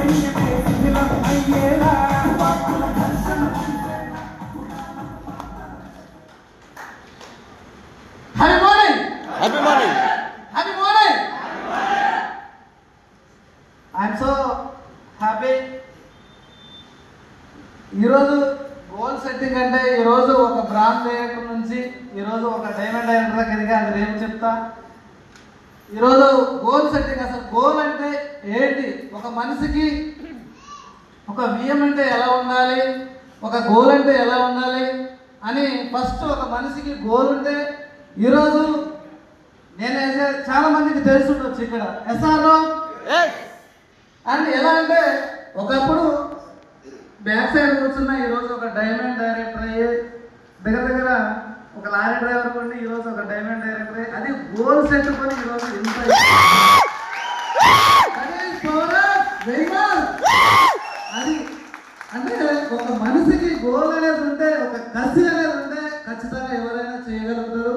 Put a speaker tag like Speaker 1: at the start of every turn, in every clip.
Speaker 1: Happy morning.
Speaker 2: Happy morning. I am so happy. ఈరోజు goal setting అంటే ఈరోజు ఒక బ్రాంజ్ డైరెక్టర్ నుంచి ఈరోజు ఒక డైమండ్ డైరెక్టర్కి ఎదిగా అది రేపు చెప్తా. ఈరోజు గోల్ సెట్టింగ్, అసలు గోల్ అంటే ఏంటి, ఒక మనిషికి ఒక విఎం అంటే ఎలా ఉండాలి, ఒక గోల్ అంటే ఎలా ఉండాలి అని ఫస్ట్ ఒక మనిషికి గోల్ ఉంటే ఈరోజు నేనైతే చాలా మందికి తెలుసుండొచ్చు ఇక్కడ ఎస్ఆర్ఓ. అండ్ ఎలా అంటే ఒకప్పుడు బ్యాక్ సైడ్ కూర్చున్న ఈరోజు ఒక డైమండ్ డైరెక్టర్ అయ్యి దగ్గర ఒక లారీ డ్రైవర్ ఉండి ఈరోజు ఒక డైమండ్ డైరెక్టర్ అయ్యి అది గోల్ సెట్ కొని ఈరోజు ఇంత అది అంటే ఒక మనిషికి గోల్ అనేది ఉంటే, ఒక కసి అనేది ఉంటే ఖచ్చితంగా ఎవరైనా చేయగలుగుతారు.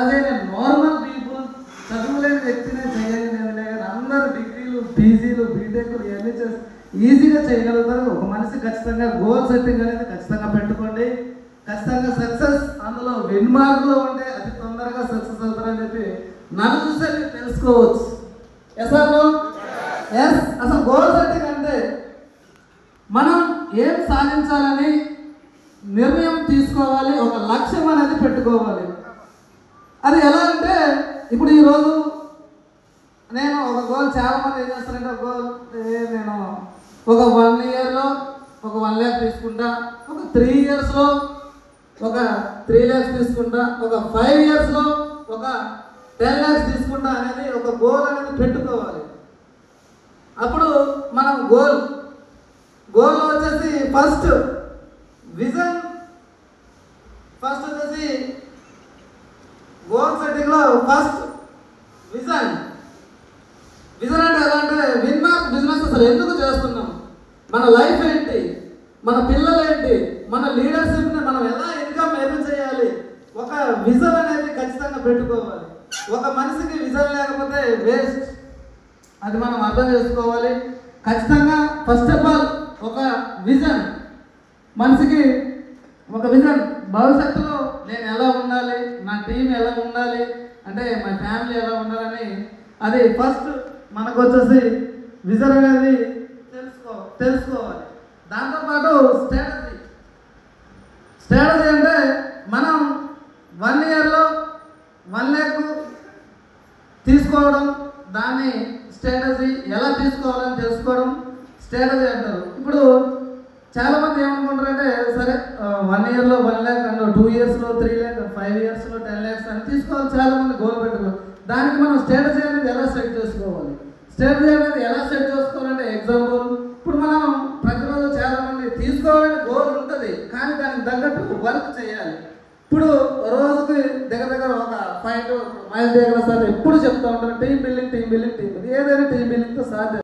Speaker 2: అదే నార్మల్ పీపుల్ చదువులేని వ్యక్తినే చేయలేదు కానీ అందరూ డిగ్రీలు పీజీలు బీటెక్లు ఇవన్నీ చేసి ఈజీగా చేయగలుగుతారు. ఒక మనిషి ఖచ్చితంగా గోల్ సెట్టింగ్ అనేది ఖచ్చితంగా పెట్టుకోండి. ఖచ్చితంగా సక్సెస్ అందులో విన్ మార్కులో ఉంటే అతి తొందరగా సక్సెస్ అవుతారని చెప్పి నన్ను చూసే మీరు తెలుసుకోవచ్చు. Yes or no? ఎస్. అసలు గోల్ సెట్టింగ్ అంటే మనం ఏం సాధించాలని నిర్ణయం తీసుకోవాలి, ఒక లక్ష్యం అనేది పెట్టుకోవాలి. అది ఎలా అంటే ఇప్పుడు ఈరోజు నేను ఒక గోల్, చాలామంది ఏం చేస్తారంటే ఒక గోల్ నేను ఒక 1 ఇయర్లో ఒక 1 lakh తీసుకుంటా, ఒక 3 ఇయర్స్లో ఒక 3 lakhs తీసుకుంటా, ఒక 5 ఇయర్స్లో ఒక 10 lakhs తీసుకుంటా అనేది ఒక గోల్ అనేది పెట్టుకోవాలి. అప్పుడు మనం గోల్ వచ్చేసి ఫస్ట్ విజన్, ఫస్ట్ వచ్చేసి గోల్ సెట్టింగ్లో ఫస్ట్ విజన్ అంటే ఎలా అంటే విన్ మార్క్ బిజినెస్ అసలు ఎందుకు చేస్తున్నాం, మన లైఫ్ ఏంటి, మన పిల్లలు ఏంటి, మన లీడర్షిప్ని మనం ఎలా ఇన్కమ్ ఎర్న్ చేయాలి, ఒక విజన్ అనేది ఖచ్చితంగా పెట్టుకోవాలి. ఒక మనిషికి విజన్ లేకపోతే వేస్ట్, అది మనం అర్థం చేసుకోవాలి. ఖచ్చితంగా ఫస్ట్ ఆఫ్ ఆల్ ఒక విజన్, మనిషికి ఒక విజన్, భవిష్యత్తులో నేను ఎలా ఉండాలి, నా టీం ఎలా ఉండాలి, అంటే మా ఫ్యామిలీ ఎలా ఉండాలని అది ఫస్ట్ మనకు వచ్చేసి విజన్ అనేది తెలుసుకోవాలి. దాంతోపాటు స్ట్రాటజీ అంటే మనం 1 ఇయర్లో 1 lakh తీసుకోవడం, దాన్ని స్ట్రాటజీ ఎలా తీసుకోవాలని తెలుసుకోవడం స్ట్రాటజీ అంటారు. ఇప్పుడు చాలామంది ఏమనుకుంటారంటే సరే 1 ఇయర్లో 1 lakh అండ్ 2 ఇయర్స్లో 3 lakh, 5 ఇయర్స్లో 10 lakhs అని తీసుకోవాలి. చాలామంది గోల్ పెట్టుకోవాలి. దానికి మనం స్ట్రాటజీ అనేది ఎలా సెట్ చేసుకోవాలి, స్ట్రాటజీ అనేది ఎలా సెట్ చేసుకోవాలంటే ఎగ్జాంపుల్ ఇప్పుడు మనం ప్రతిరోజు చాలామంది తీసుకోవాలని గోల్ ఉంటుంది కానీ దానికి తగ్గట్టు వర్క్ చేయాలి. ఇప్పుడు రోజుకి దగ్గర ఒక 5 to 5 దగ్గర సార్ ఎప్పుడు చెప్తా ఉంటారు టీమ్ బిల్డింగ్, ఏదైనా టీమ్ బిల్డింగ్తో సాధ్యం.